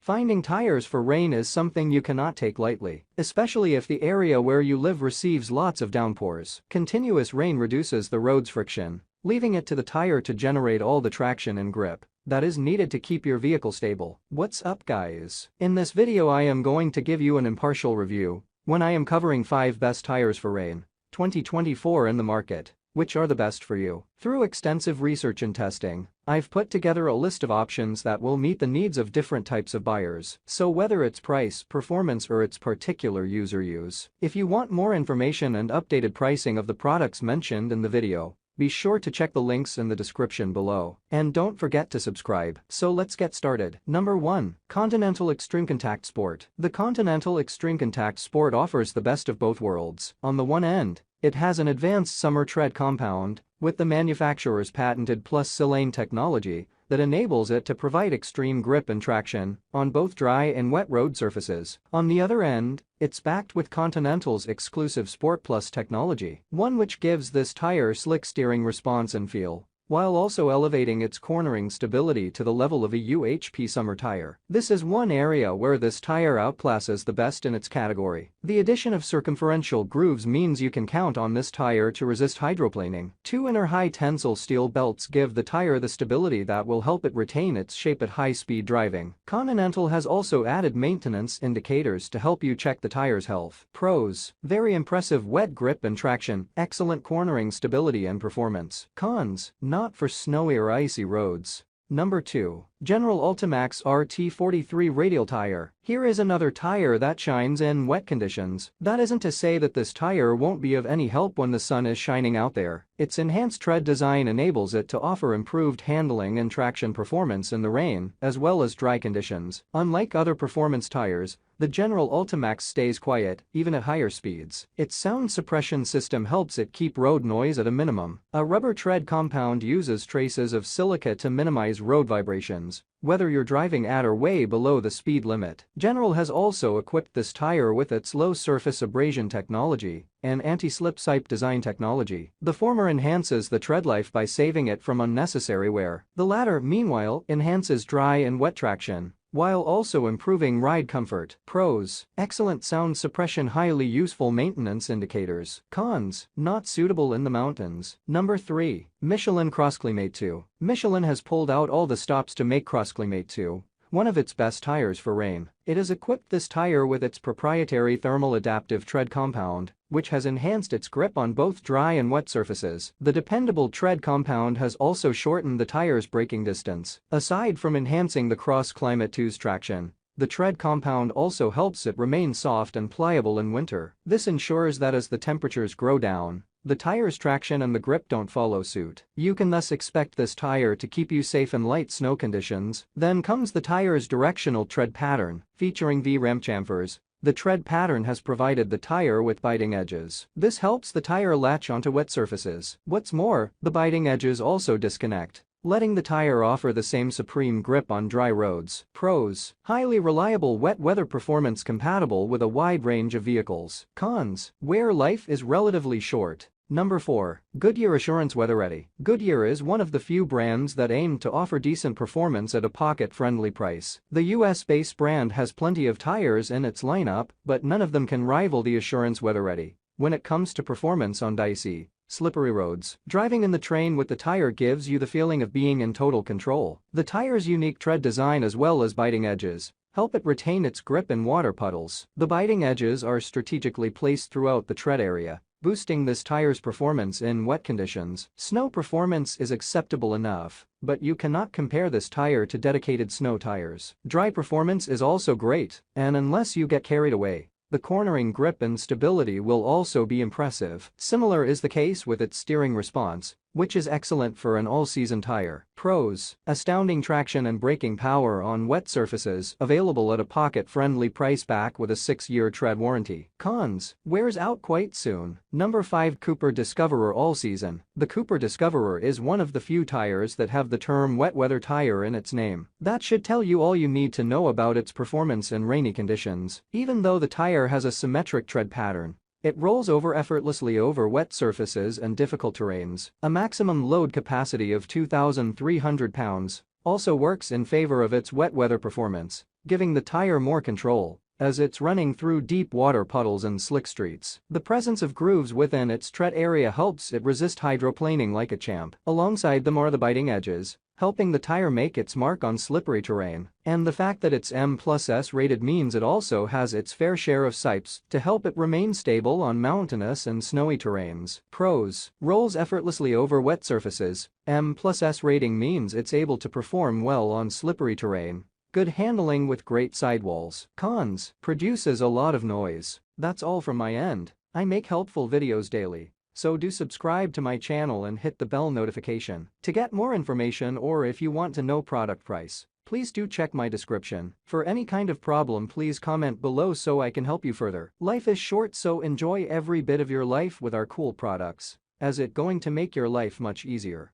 Finding tires for rain is something you cannot take lightly, especially if the area where you live receives lots of downpours. Continuous rain reduces the road's friction, leaving it to the tire to generate all the traction and grip that is needed to keep your vehicle stable. What's up, guys? In this video I am going to give you an impartial review when I am covering 5 best tires for rain 2024 in the market. Which are the best for you? Through extensive research and testing, I've put together a list of options that will meet the needs of different types of buyers. So whether it's price, performance or its particular user use. If you want more information and updated pricing of the products mentioned in the video, be sure to check the links in the description below. And don't forget to subscribe. So let's get started. Number 1. Continental Extreme Contact Sport. The Continental Extreme Contact Sport offers the best of both worlds. On the one end, it has an advanced summer tread compound with the manufacturer's patented plus silane technology that enables it to provide extreme grip and traction on both dry and wet road surfaces. On the other end, it's backed with Continental's exclusive Sport Plus technology, one which gives this tire slick steering response and feel, while also elevating its cornering stability to the level of a UHP summer tire. This is one area where this tire outclasses the best in its category. The addition of circumferential grooves means you can count on this tire to resist hydroplaning. 2 inner high-tensile steel belts give the tire the stability that will help it retain its shape at high-speed driving. Continental has also added maintenance indicators to help you check the tire's health. Pros: very impressive wet grip and traction, excellent cornering stability and performance. Cons: not for snowy or icy roads. Number 2. General Ultimax RT43 Radial Tire. Here is another tire that shines in wet conditions. That isn't to say that this tire won't be of any help when the sun is shining out there. Its enhanced tread design enables it to offer improved handling and traction performance in the rain as well as dry conditions. Unlike other performance tires, the General Ultimax stays quiet even at higher speeds. Its sound suppression system helps it keep road noise at a minimum. A rubber tread compound uses traces of silica to minimize road vibrations, whether you're driving at or way below the speed limit. General has also equipped this tire with its low surface abrasion technology and anti-slip sipe design technology. The former enhances the tread life by saving it from unnecessary wear. The latter, meanwhile, enhances dry and wet traction, while also improving ride comfort. Pros: excellent sound suppression, highly useful maintenance indicators. Cons: not suitable in the mountains. Number 3. Michelin Crossclimate 2. Michelin has pulled out all the stops to make Crossclimate 2 one of its best tires for rain. It has equipped this tire with its proprietary thermal adaptive tread compound, which has enhanced its grip on both dry and wet surfaces. The dependable tread compound has also shortened the tire's braking distance. Aside from enhancing the Crossclimate 2's traction, the tread compound also helps it remain soft and pliable in winter. This ensures that as the temperatures go down, the tire's traction and the grip don't follow suit. You can thus expect this tire to keep you safe in light snow conditions. Then comes the tire's directional tread pattern, featuring V-ramp chamfers. The tread pattern has provided the tire with biting edges. This helps the tire latch onto wet surfaces. What's more, the biting edges also disconnect, letting the tire offer the same supreme grip on dry roads. Pros: highly reliable wet weather performance compatible with a wide range of vehicles. Cons: wear life is relatively short. Number 4. Goodyear Assurance Weather Ready. Goodyear is one of the few brands that aim to offer decent performance at a pocket-friendly price. The US-based brand has plenty of tires in its lineup, but none of them can rival the Assurance Weather Ready when it comes to performance on dicey, slippery roads. Driving in the train with the tire gives you the feeling of being in total control. The tire's unique tread design as well as biting edges help it retain its grip in water puddles. The biting edges are strategically placed throughout the tread area, boosting this tire's performance in wet conditions. Snow performance is acceptable enough, but you cannot compare this tire to dedicated snow tires. Dry performance is also great, and unless you get carried away, the cornering grip and stability will also be impressive. Similar is the case with its steering response, which is excellent for an all-season tire. Pros: astounding traction and braking power on wet surfaces, available at a pocket-friendly price back with a 6-year tread warranty. Cons: wears out quite soon. Number 5. Cooper Discoverer All Season. The Cooper Discoverer is one of the few tires that have the term wet weather tire in its name. That should tell you all you need to know about its performance in rainy conditions. Even though the tire has a symmetric tread pattern, it rolls over effortlessly over wet surfaces and difficult terrains. A maximum load capacity of 2,300 pounds also works in favor of its wet weather performance. giving the tire more control as it's running through deep water puddles and slick streets. The presence of grooves within its tread area helps it resist hydroplaning like a champ, alongside them are the biting edges, helping the tire make its mark on slippery terrain. And the fact that it's M+S rated means it also has its fair share of sipes to help it remain stable on mountainous and snowy terrains. Pros: rolls effortlessly over wet surfaces. M+S rating means it's able to perform well on slippery terrain. Good handling with great sidewalls. Cons: produces a lot of noise. That's all from my end. I make helpful videos daily, so do subscribe to my channel and hit the bell notification to get more information, or if you want to know product price, please do check my description. For any kind of problem, please comment below so I can help you further. Life is short, so enjoy every bit of your life with our cool products, as it going to make your life much easier.